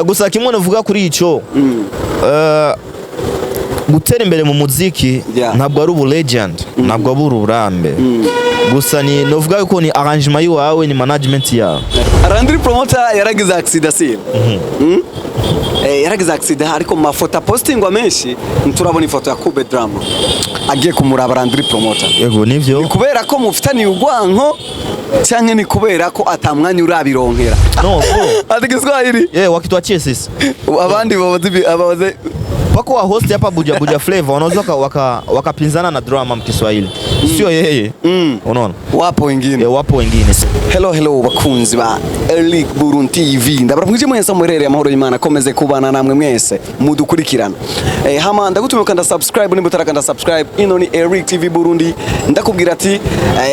gusa kimwe navuga kuri ico gutera imbere mu muziki ntabwo ari ubu legend ntabwo ari uburambe gusa ni novuga yuko ni arrangement yawe ni management yawe. Landry Promoter yaragize accident si yaragize accident ariko mafoto postingwa menshi turabona ifoto ya Kube Drama agiye kumuraba Landry Promoter. Yego nivyo ni kubera ko mufitani ugwanko cyangwa ni kubera ko atamwanya urabironkera? No bro atigizwahili wakituachie sisi abandi babaze wako wa host hapa Buja Flavor wanaweza wakapinzana na drama mkiswahili sio yeye unaona wapo wengine hello bakunzi ba Eric Burundi TV ndabaramuje mwese murere amahoro y'Imana komeze kubana namwe mwese mudukurikirana hama ndagutume ukanda subscribe nimba utarakanda subscribe ino ni Eric TV Burundi ndakubwira ati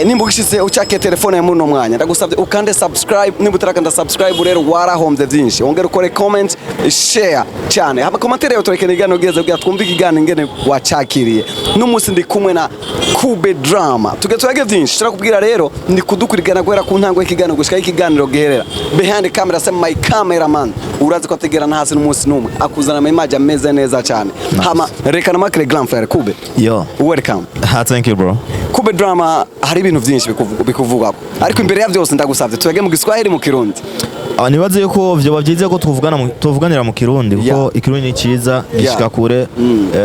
nimba ugishitse ucake telefone ya muno mwanya ndagusabye ukande subscribe nimba utarakanda subscribe rero warahomze byinshi ongera ukore comment share cyane hama commentaire yotorekenegana ugeze bwa twumva igana ngene wacakiriye n'umunsi ndi kumwe na Kube Drama tugetwage byinshi turakubwira rero ndi kudukurigana gwera ku ntango y'ikigano gushika ikiganiro giherera behind the camera say my cameraman urazi ko ategerana hasi n'umunsi numwe akuzana ama image ameze neza cyane hama reka na makre grand frère Kube yo welcome thank you bro. Kube Drama hari ibintu byinshi bikuvugako ariko imbere ya byose ndagusavye twege mu Giswahili mu Kirundi nibaze yuko byo bavyize ko tuvuganira mu Kirundi kuko ikirundi ni ciza gishika kure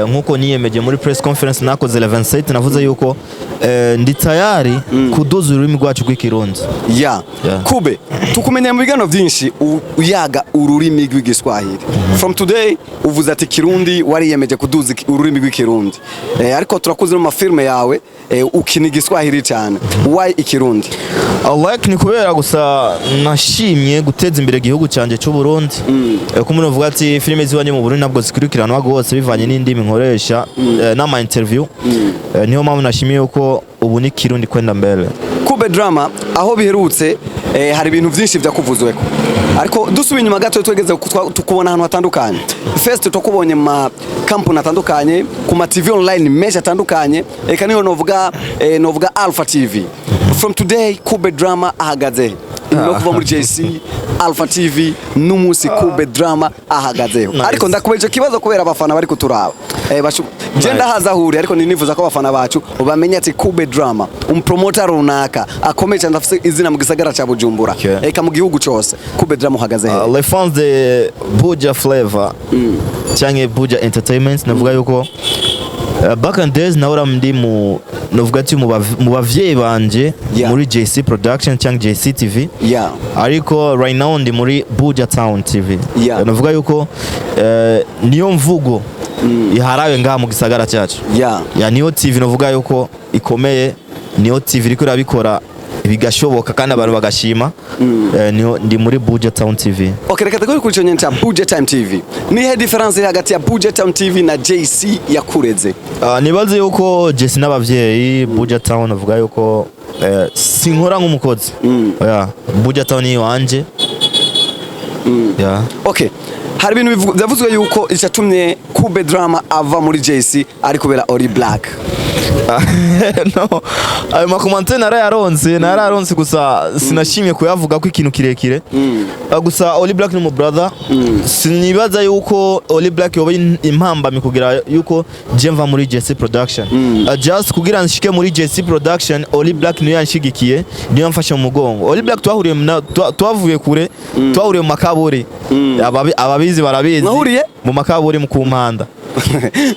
nkuko niyemeje muri press conference nakoze 27 navuze yuko ndi tayari kuduza ururimi rwacu rw'ikirundi. Kube tukumenye mu bigano byinshi uyaga ururimi rw'igiswahili from today uvuze ati Kirundi wariyemeje kuduza ururimi rw'ikirundi ariko turakuze mu mafilme yawe ukiniga igiswahili cyane why ikirundi? Like ni kubera gusa nashimye guteza imbere igihugu cyanje cy'u Burundi ko umuntu uvuga ati filime ziwanye mu Burundi nabwo zikurikiranwa gose bivanye n'indimi nkoresha n'ama interview niyo mpamvu nashimiye uko ubu ni Kirundi kwenda mbele. Kube Drama aho biherutse hari ibintu byinshi byakuvuzweko ariko dusubiye inyuma gato twegeze tukubona ahantu hatandukanye first tukubonye ma company atandukanye ku ma TV online menshi atandukanye eka niyo novuga Alpha TV. From today Kube Drama ahagaze no kuva muri JC Alpha TV n'umunsi Kube Drama ahagazeho ariko ndakubeje kibazo kubera abafana bari kuturaba genda hazahuri ariko nifuza ko abafana bacu bamenya ati Kube Drama promoter runaka akomeye cyane afite izina mu gisagara cya Bujumbura eka mu gihugu cyose Kube Drama uhagazeho. Les fans de Buja Flavor cyangwa Buja Entertainment navuga yuko back in days naora ndi mu novuga ati mu bavyeyi banje muri JC Production cyangwa JC TV ariko right now ndi muri Buja Town TV navuga yuko niyo mvugo iharawe ngaha mu gisagara cyacu niyo TV navuga yuko ikomeye niyo TV riko rabikora bigashoboka kandi abantu bagashima ndi muri Buja Town TV. Okay, reka tugore kuri cyonye cya Buja Town TV ni he difference hagati ya Buja Town TV na JC yakureze? Nibaze yuko JC n'abavyeyi Buja Town navuga yuko sinkora nk'umukozi Buja Town ni wanje. Okay, hari ibintu byavuzwe yuko icyatumye Kube Drama ava muri JC ari kubera Ori Black. No ayo makomante narayaronse gusa sinashimye kuyavuga ko ikintu kirekire gusa Oli Black ni mu brother sinibaza yuko Oli Black yoba impamba mikugira yuko jemva muri JC Production just kugira nshike muri JC Production Oli Black niyo yanshigikiye niyo yamfasha mu mugongo. Oli Black twavuye kure twahuriye mu makaburi ababizi barabizi mu makaburi mu kumpanda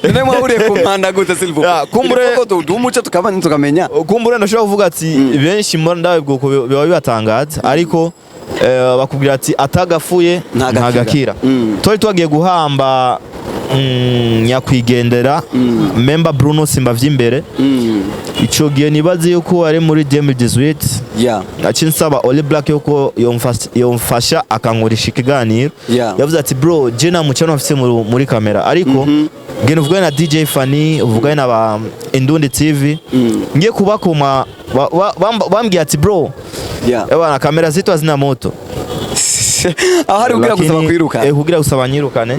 nene mwahuriye kumpanda gute Silvo kumbure dumuce tukamenya kumbure ndashobora kuvuga ati benshi ndawe bwoko biba bibatangaza ariko bakubwira ati atagafuye ntagakira twari twagiye guhamba nyakwigendera member Bruno Simba vyimbere ico gihe nibaze yuko ari muri 2018 acinsaba Oli Black yuko yomfasha akankoresha ikiganiro yavuze ati bro je na mucano afise muri kamera ariko ngene uvugana na DJ Fanny uvugana na ba Indundi TV ngiye kubakoma bambwiye ati bro na kamera zitwa zina moto ahari ugira gusaba kwiruka kugira gusaba nyirukane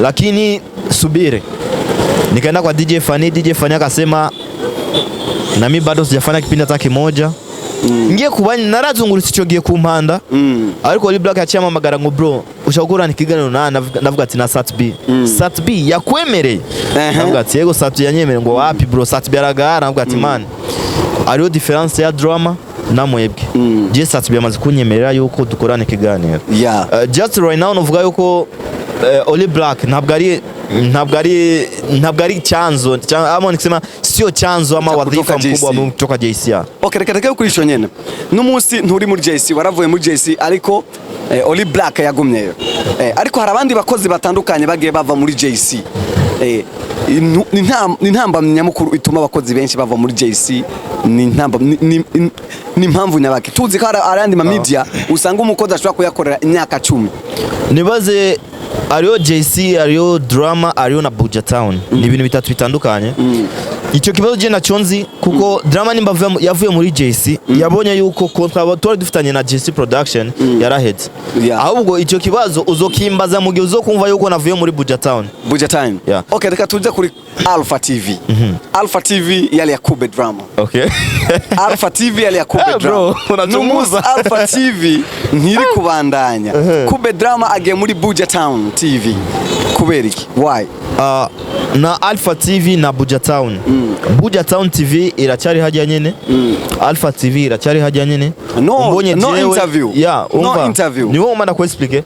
lakini subire nikaenda kwa DJ Fanny akasema na mimi bado sijafanya kipindi hata kimoja ngiye kuba narazungurutse icyo gihe ku mpanda ariko Oli Black yaciye amamagara ngo bro ushaka gukorana ikiganiro navuga ati na Satb Satb yakwemereye navuga ati yego Satb yanyemereye ngo wapi bro Satb yaragara navuga ati man ariyo difference ya drama namwebwe je Satb yamaze kunyemerera yuko dukorana ikiganiro just right now novuga yuko Oli Black ntabwo ari chanzo ama nikisema sio chanzo ama wadhifa mkubwa kutoka JC. Okay, reka kuri isho nyene n'umunsi nturi muri JC waravuye muri JC ariko Oli Black yagumyeyo ariko hari abandi bakozi batandukanye bagiye bava muri JC ni ntambamye nyamukuru ituma abakozi benshi bava muri JC ni impamvu nyabaki tuzi ko arandi ma media usanga umukozi ashobora kuyakorera imyaka 10 nibaze ariyo JC ariyo drama ariyo na Buja Town ni ibintu bitatu bitandukanye icyo kibazo je naconzi kuko drama nimba yavuye muri JC yabonye yuko contract twari dufitanye na JC production yaraheze ahubwo icyo kibazo uzokimbaza mu gihe uzokumva yuko navuye muri Buja Town okay reka tuje kuri Alpha TV Alpha TV yali ya Kube drama okay Alpha TV yali ya Kube drama unachunguza Alpha TV ntiri kubandanya Kube drama agiye muri Buja Town TV kuberiki why na Alpha TV na Buja Town Buja Town TV iracyari hajya nyene Alpha TV iracyari hajya nyene ubonye no interview no interview niwo umana ko explique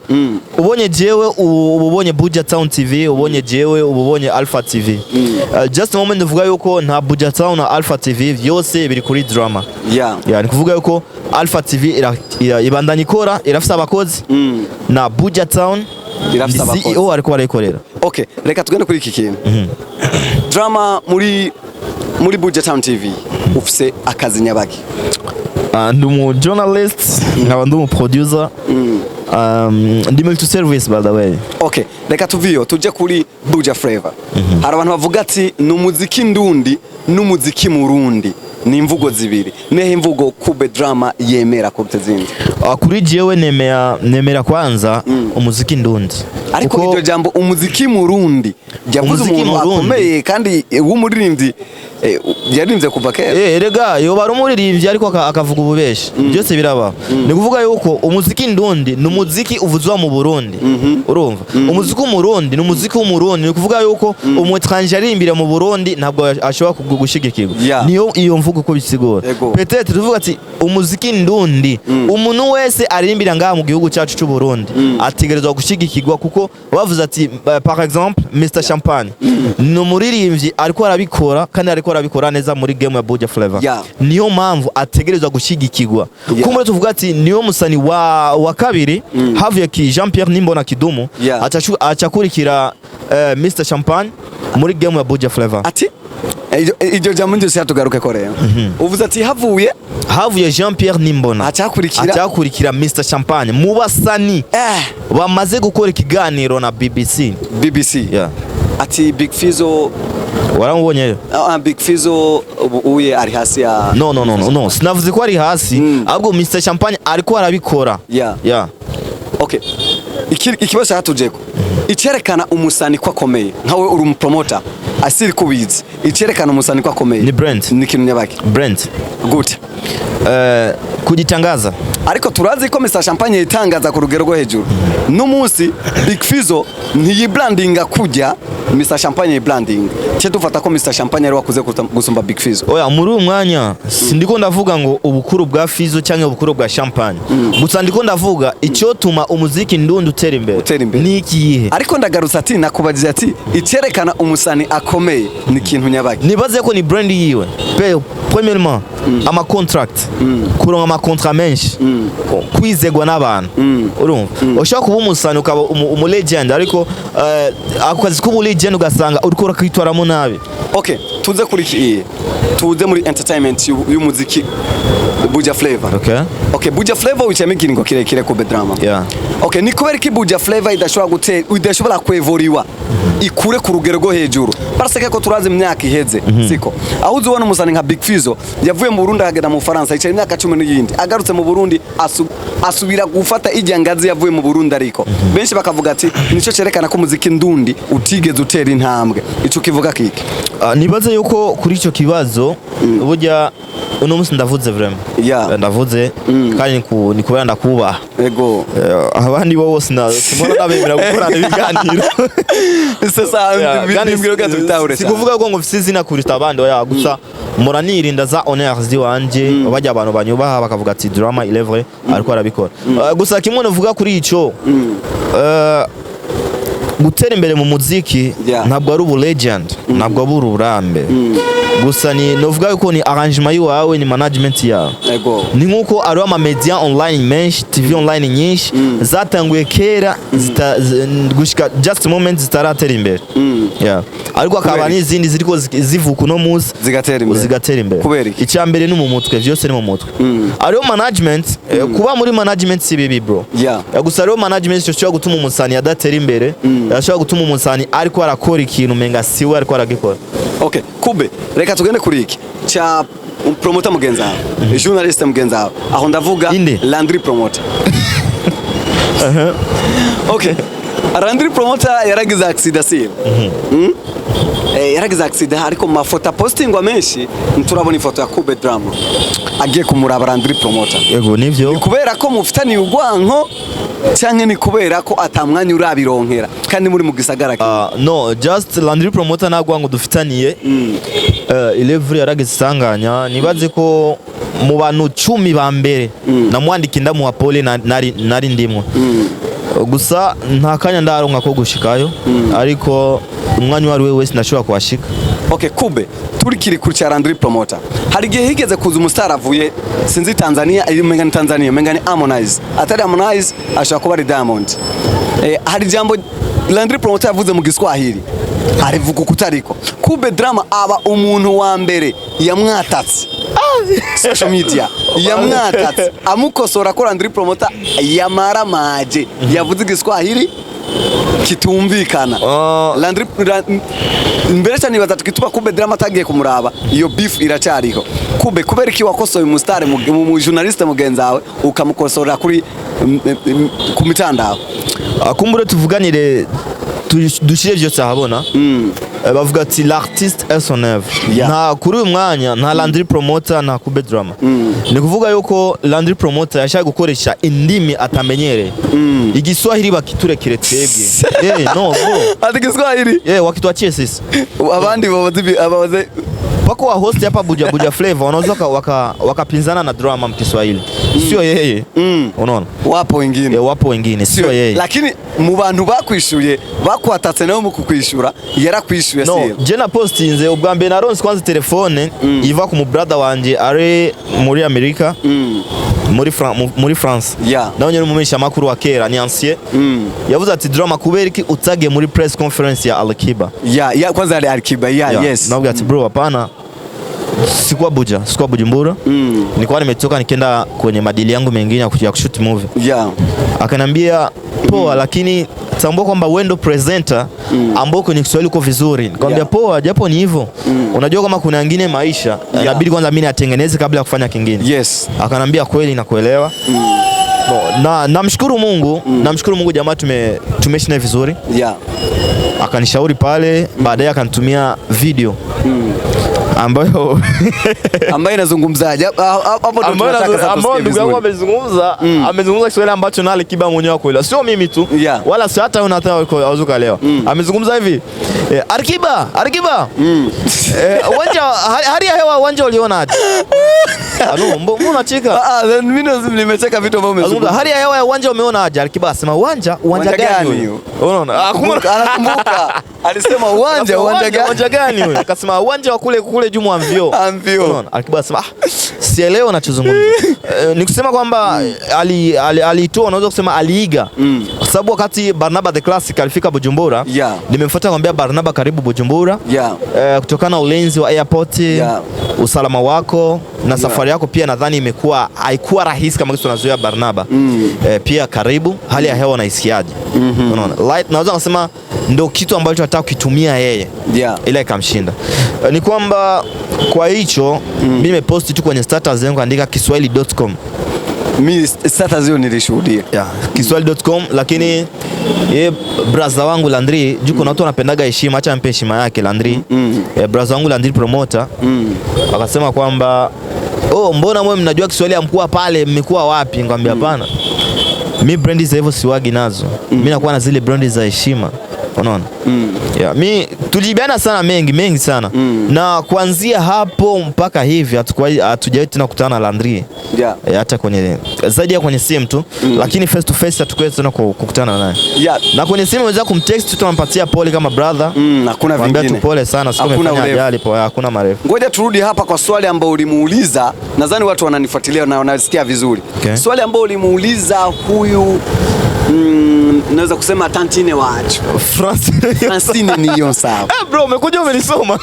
ubonye jewe ubonye Buja Town TV ubonye jewe ubonye Alpha TV just a moment uvuga yuko nta Buja Town na Alpha TV byose biri kuri drama ni kuvuga yuko Alpha TV ibandanya ikora irafisa abakozi na Buja Town irafisa abakozi ariko barayikorera. Okay, reka tugende kuri iki kintu drama muri Buja Town TV ufise akazi nyabaki ndi umu journalist nkaba ndi umu producer ndi multi service by the way. Okay, reka tuviyo tuje kuri Buja Flavor hari abantu bavuga ati n'umuziki ndundi n'umuziki murundi ni imvugo zibiri nehe imvugo Kube drama yemera kuruta zindi kuri jewe nemera kwanza umuziki ndundi ariko iryo jambo umuziki murundi yavuze umuntu akomeye kandi w'umuririmbyi yarinze kuva kera rega yo bari umuririmbyi ariko akavuga ububeshi byose biraba ni kuvuga yuko umuziki ndundi n'umuziki uvuzwa mu Burundi urumva umuziki w'umurundi n'umuziki w'umurundi ni kuvuga yuko umutranje arimbira mu Burundi ntabwo ashobora gushigikirwa niyo iyo mvugo ko bisigura peut-être tuvuga ati umuziki ndundi umuntu wese arimbira ngaha mu gihugu cyacu cy'u Burundi ategerezwa gushigikirwa kuko bavuze ati par exemple Mr Champagne no muririmbyi ariko arabikora kandi ariko arabikora neza muri game ya Buja Flavor niyo mpamvu ategerezwa gushigikirwa kumwe tuvuga ati niyo musani wa kabiri havuye ki Jean Pierre Nimbona Kidumu acakurikira Mr Champagne muri game ya Buja Flavor ati iryo jambo ndose yatugaruke korera uvuze ati havuye Jean Pierre Nimbona acakurikira Mr Champagne mu basani bamaze gukora ikiganiro na BBC ati Big Fizzo waramubonye Big Fizzo uye ari hasi ya no sinavuze ko ari hasi ahubwo Mr Champagne ariko arabikora okay ikibazo hatujeko icerekana umusani kwa komeye nkawe uri umupromoter asiri kubizi icerekana umusani kwa komeye ni brand ni kintu nyabaki brand good kugitangaza ariko turazi ko Mr Champagne yitangaza ku rugero rwo hejuru n'umunsi Big Fizzo ntiyibrandinga kujya Mr Champagne yibranding cyo dufata ko Mr Champagne ari wakuze gusumba Big Fizzo oya muri umwanya sindiko ndavuga ngo ubukuru bwa Fizzo cyangwa ubukuru bwa Champagne gusa ndiko ndavuga icyo tuma umuziki ndundi utera imbere ni ikihe ariko ndagarutse ati nakubagize ati icerekana umusani akomeye ni kintu nyabaki nibaze ko ni brand yiwe premièrement ama contract kuronka ama contrat menshi kwizegwa n'abantu urumva ushaka kuba umusani ukaba umu legend ariko akazi ko legend ugasanga uriko urakitwaramo nabi. Okay, tuze kuri tuze muri entertainment y'umuziki Buja Flavor. Okay, Buja Flavor wicha mikiringo kirekire Kube drama. Okay, ni kubera ki Buja Flavor idashobora kwevoriwa ikure ku rugero rwo hejuru baraseka ko turazi imyaka iheze siko aho uzubona umusani nka Big Fizzo yavuye mu Burundi agenda mu Faransa yicaye imyaka 10 n'iyindi agarutse mu Burundi asubira gufata ijya ngazi yavuye mu Burundi ariko benshi bakavuga ati nico cerekana ko muziki ndundi utigeze utera intambwe ico kivuga kiki nibaze yuko kuri ico kibazo burya uno musi ndavuze vraiment ndavuze kandi ni kubera ndakubaha ego abandi bo bose simona nabemera gukorana ibiganiro sikuvuga ko ngo mfise izina kurita abandi oya gusa muranirinda za honneurs ziwanje bajya abantu banyubaha bakavuga ati drama ilevre ariko arabikora gusa kimwe novuga kuri ico gutera imbere mu muziki ntabwo ari ubu legend ntabwo ari uburambe gusa ni novuga yuko ni arrangement yawe ni management yawe ni nkuko ari ama media online menshi TV online nyinshi zatanguye kera gushika just moment zitaratera imbere ariko akaba n'izindi ziriko zivuka no muzi zigatera imbere icyambere no mu mutwe byose ni mu mutwe ariyo management kuba muri management si bibi bro gusa ariyo management cyo gutuma umusani adatera imbere yashobora gutuma umusani ariko arakora ikintu menga siwe ariko aragikora okay Kube reka tugende kuri iki cha promoter mugenza journalist mugenza aho ndavuga Landry Promoter okay Landry Promoter yaragize accident si yaragize accident ariko mafoto postingwa menshi turabona ifoto ya Kube Drama agiye kumuraba Landry Promoter yego nivyo kubera ko mufitani ugwanko cyangwa ni kubera ko atamwanya urabironkera kandi muri mu gisagara no just Landry Promoter nagwango dufitaniye ilevre yarageze sanganya nibaze ko mu bantu 10 ba mbere namwandika ndamuha pole nari ndimwe gusa nta kanya ndaronka ko gushikayo ariko umwanya wari wese nashobora kuhashika okay Kube turikiri kuri cha Landry Promoter hari gihe higeze kuza umustar avuye sinzi Tanzania iri menga ni Tanzania menga ni Harmonize atari Harmonize ashaka kuba ari Diamond hari jambo Landry Promoter yavuze mu Giswahili arivuga kutariko Kube Drama aba umuntu wa mbere yamwatatse social media yamwatatse amukosora ko Landry Promoter yamara maje yavuze Giswahili kitumvikana Landry mbere cyane nibaza tukituba Kube Drama atagiye kumuraba iyo beef iracyariho Kube kubera iki wakosoye umustar mu journalist mugenzawe ukamukosora kuri ku mitandao akumbure tuvuganire dushire byose ahabona bavuga ati l'artiste est son œuvre nta kuri umwanya nta Landry Promoter na Kube Drama ni kuvuga yuko Landry Promoter yashaka gukoresha indimi atamenyereye igiswahili bakiturekere twebwe no ati Kiswahili wakituachie sisi abandi babaze wako wa host hapa Buja Flavor wanaweza wakapinzana na Drama mkiswahili sio yeye unaona wapo wengine sio yeye lakini mu bantu bakwishuye bakwatatse nayo mu kukwishura yarakwishuye no jena postinze ubwa mbere naronse kwanza telefone iva ku mu brother wanje ari muri Amerika muri France naho nyine umumenyesha makuru wa kera ni ancien yavuze ati Drama kubera iki utage muri press conference ya Alikiba kwanza ali Alikiba yes navuga ati bro hapana sikuwa Bujumbura nilikuwa nimetoka nikenda kwenye madili yangu mengine ya kushoot movie akanambia poa lakini tambua kwamba wewe ndo presenter ambao kwenye Kiswahili uko vizuri nikamwambia poa japo ni hivyo unajua kama kuna wengine maisha inabidi kwanza mimi atengeneze kabla ya kufanya kingine akanambia kweli nakuelewa na namshukuru Mungu jamaa tumeshina vizuri akanishauri pale baadaye akanitumia video ambayo inazungumzaje hapo ndo tunataka sasa ambayo ndugu yangu amezungumza Kiswahili ambacho na Alikiba mwenyewe kweli sio mimi tu wala si hata unataka azuka leo amezungumza hivi Alikiba uwanja hali ya hewa uwanja uliona aje mbona unacheka mimi nimecheka vitu ambavyo umezungumza hali ya hewa ya uwanja umeona aje Alikiba asema uwanja gani unaona anakumbuka alisema uwanja gani huyo akasema uwanja wa kule Jumwa Amvio unaona Alikiba asema sielewi anachozungumza. Ni kusema kwamba alitoa, unaweza kusema aliiga. Kwa sababu wakati Barnaba the Classic alifika Bujumbura, nimemfuata kwambia Barnaba karibu Bujumbura, kutokana na ulinzi wa airport, usalama wako na safari yako pia nadhani haikuwa rahisi kama tunazoea Barnaba. Pia karibu, hali ya hewa na isiaje. Unaona? Light naweza kusema ndio kitu ambacho nataka kukitumia yeye. Ile ikamshinda. Ni kwamba kwa hicho mimi nimepost tu kwenye status yangu andika kiswahili.com. Mimi status hiyo nilishuhudia. Kiswahili.com, lakini brother wangu Landry, juko na watu wanapendaga heshima, acha ampe heshima yake Landry. Brother wangu Landry Promoter akasema kwamba mbona mwe mnajua Kiswahili amkuwa pale, mmekuwa wapi? Ngambia hapana. Mimi brandi za hivyo siwagi nazo. Mimi nakuwa na zile brandi za heshima. Unaona? Mimi tulibiana sana mengi sana. Na kuanzia hapo mpaka hivi hatujawahi tena kukutana na Landry. Hata kwenye zaidi ya kwenye simu tu, lakini face to face hatukuweza tena kukutana naye. Na kwenye simu unaweza kumtext, tunampatia pole kama brother. Hakuna vingine. Tu pole sana, sio umefanya ajali, hakuna marefu. Ngoja turudi hapa kwa swali ambalo ulimuuliza. Nadhani watu wananifuatilia na wanasikia vizuri. Swali ambalo ulimuuliza huyu naweza kusema tantine wacho Francine niyo sawa. Bro, umekuja umenisoma.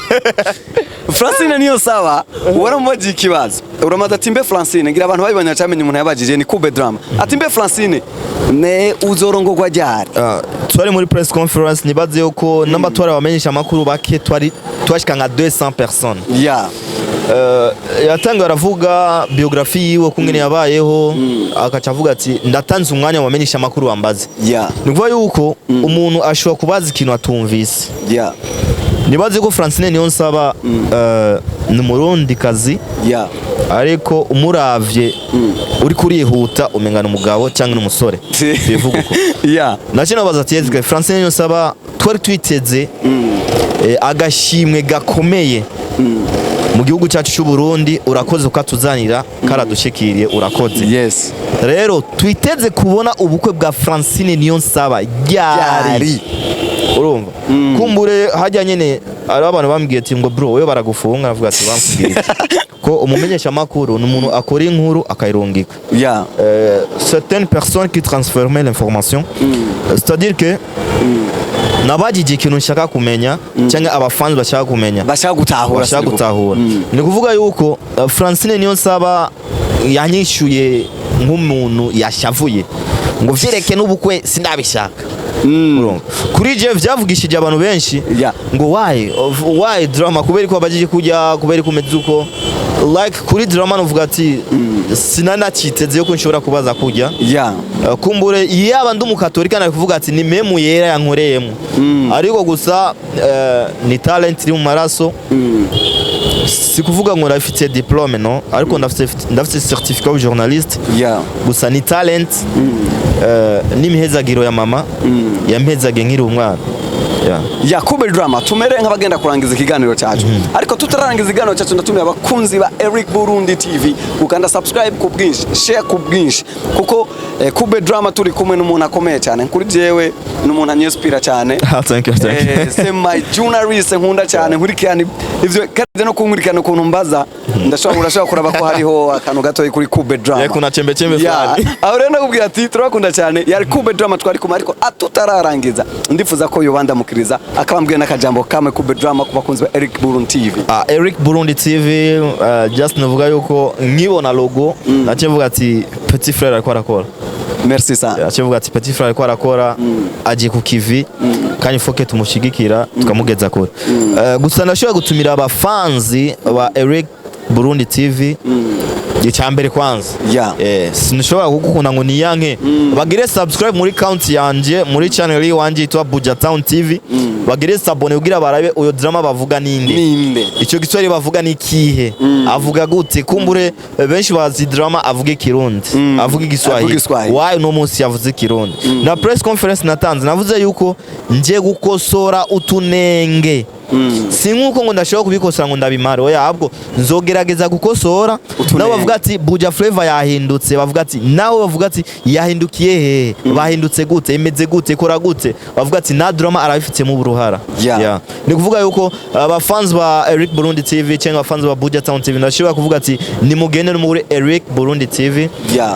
Francine niyo sawa. Waramubaji ikibazo. Uramaza timbe Francine ngira abantu bayi banyacamenye umuntu yabajije ni Kube Drama. Atimbe Francine ne uzorongo kwa jari. Twari muri press conference nibaze yuko namba twari bamenyesha makuru bake twashikanga 200 personnes. Yatanga aravuga biography yiwe kungene yabayeho, akacavuga ati ndatanze umwanya wamenyesha makuru wambaze. Nikuva yuko umuntu ashobora kubaza ikintu atumvise. Nibaze ko Francine niyo nsaba ni Murundi kazi. Ariko umuravye uri kurihuta umengana umugabo cyangwa n'umusore bivuga uko. Naje nabaza ati yezwe Francine niyo nsaba twari twiteze agashimwe gakomeye mu gihugu cyacu cy'u Burundi, urakoze ukatuzanira karadushikiriye, urakoze. Rero twiteze kubona ubukwe bwa Francine niyo nsaba ryari. Urumva? Kumbure hajya nyene ari abantu bambwiye ati ngo bro wewe baragufunga, avuga ati bamfugirije ko umumenyesha makuru n'umuntu akora inkuru akayirungika. Certaines personnes qui transforment l'information, c'est-à-dire que nabajije ikintu nshaka kumenya cyangwa abafans bashaka kumenya, bashaka gutahura. Ni kuvuga yuko Francine niyo nsaba yanyishuye nk'umuntu yashavuye ngo vyereke n'ubukwe sindabishaka. Kuri je vyavugishije abantu benshi ngo why drama, kubera ko abajije kujya, kubera ko mezuko like kuri drama novuga ati sinana cyiteze yo kunshobora kubaza kujya. Kumbure yaba ndumukatolika na kuvuga ati ni memu yera yankoreyemo, ariko gusa ni talent iri mu maraso. Sikuvuga ngo ndafite diplome no, ariko ndafite certificat de journaliste. Gusa ni talent n'imihezagiro ya mama yampezage nkiri umwana. Kube Drama tumere nk'abagenda kurangiza ikiganiro cyacu, ariko tutararangiza ikiganiro cyacu ndatumira abakunzi ba Eric Burundi TV ukanda subscribe ku bwinshi, share ku bwinshi, kuko Kube Drama turi kumwe n'umuntu akomeye cyane kuri jewe, n'umuntu anyespira cyane. Thank you. My journalist nkunda cyane nkurikirana ivyo kandi no kunkurikirana ukuntu mbaza ndashobora kuraba ko hariho akantu gato kuri Kube Drama. Kuna chembe fulani. Aho rero nakubwira ati turakunda cyane yari Kube Drama twari kumwe, ariko atutararangiza ndifuza ko yobanda mukiriza akabambwiye n'akajambo kamwe Kube Drama ku bakunzi ba Eric Burundi TV. Eric Burundi TV, just navuga yuko nkibona logo nacevuga ati petit frère alikuwa arakora. Merci sana. Nacevuga ati petit frère alikuwa arakora, aje ku kivi kandi foke tumushigikira tukamugeza kure. Gusa ndashobora gutumira abafanzi ba Eric Burundi TV icyambere kwanza. Sinshobora kugukunda ngo niyanke bagire subscribe muri account yanje muri channel yanje yitwa Buja Town TV, bagire sabone ugira barabe uyo drama bavuga ninde, icyo giswahili bavuga ni kihe, avuga gute. Kumbure benshi bazi drama avuga Kirundi, avuga Igiswahili, why no munsi yavuze Kirundi. Na press conference natanze navuze yuko nje gukosora utunenge si nkuko ngo ndashobora kubikosora ngo ndabimare oya ahubwo nzogerageza gukosora nabo bavuga ati Buja Flavor yahindutse bavuga ati nawe bavuga ati yahindukiye he bahindutse gute imeze gute kora gute bavuga ati na drama arabifite mu buruhara ni kuvuga yuko abafans ba Eric Burundi TV cyangwa abafans ba Buja Town TV ndashobora kuvuga ati ni mugenere muri Eric Burundi TV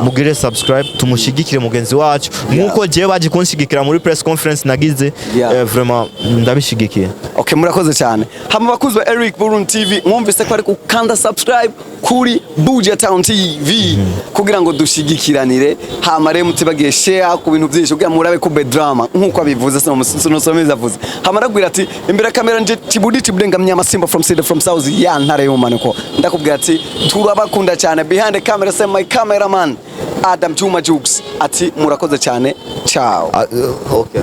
mugire subscribe tumushigikire mugenzi wacu nkuko je baje kunshigikira muri press conference nagize vraiment ndabishigikiye. Okay, murakoze cyane. Hama bakuzi ba Eric Burundi TV mwumvise ko ari kukanda subscribe kuri Buja Town TV kugira ngo dushigikiranire hama rero mutibagiye share ku bintu byinshi kugira murabe ko drama nkuko abivuze sonomeza avuze. Hama ragwira ati imbere kamera nje tibudi tibudenga mnyama Simba from City from South ya ntare yo maniko ndakubwira ati turabakunda cyane behind the camera say my cameraman Adam Juma Jukes ati murakoze cyane ciao. Okay.